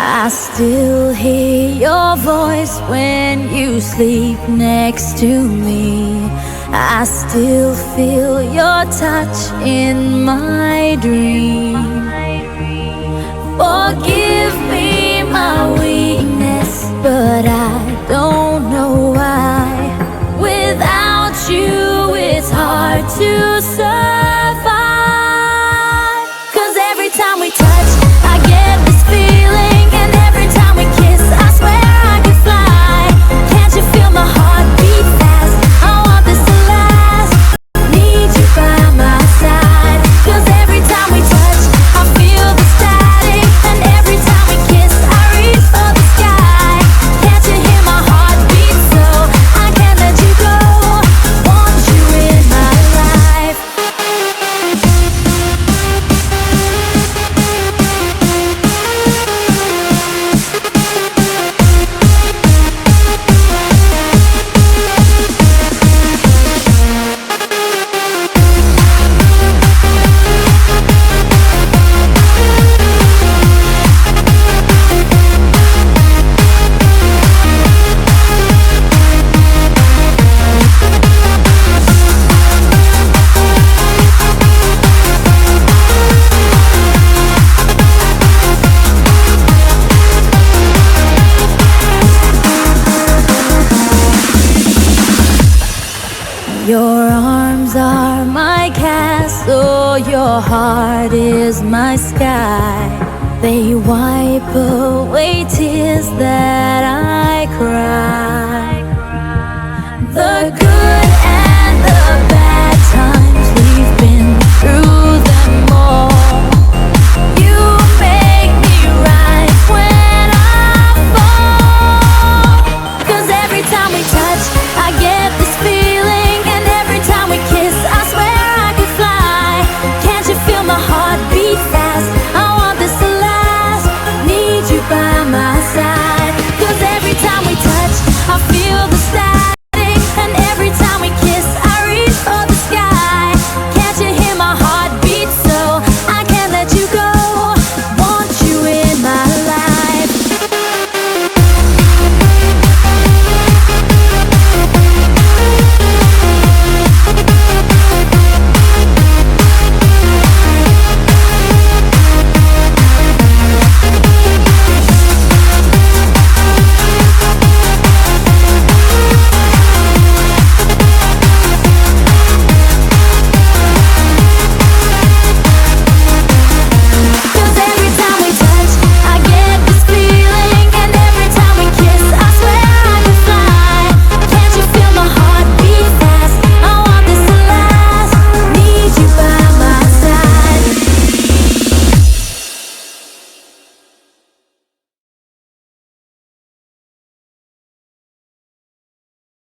I still hear your voice when you sleep next to me. I still feel your touch in my dream. Forgive me my weakness, but I don't know why. Without you, it's hard to survive. 'Cause every time we touch, I get this feeling, and every time we kiss, I swear I could fly. Can't you feel my heart beat fast? I want this to last. Need you by my side. 'Cause every time we touch, I feel the static, and every time we kiss, I reach for the sky. Can't you hear my heart beat? So I can't let you go. Want you in my life. Your arms are my castle, your heart is my sky. They wipe away tears that I cry. The good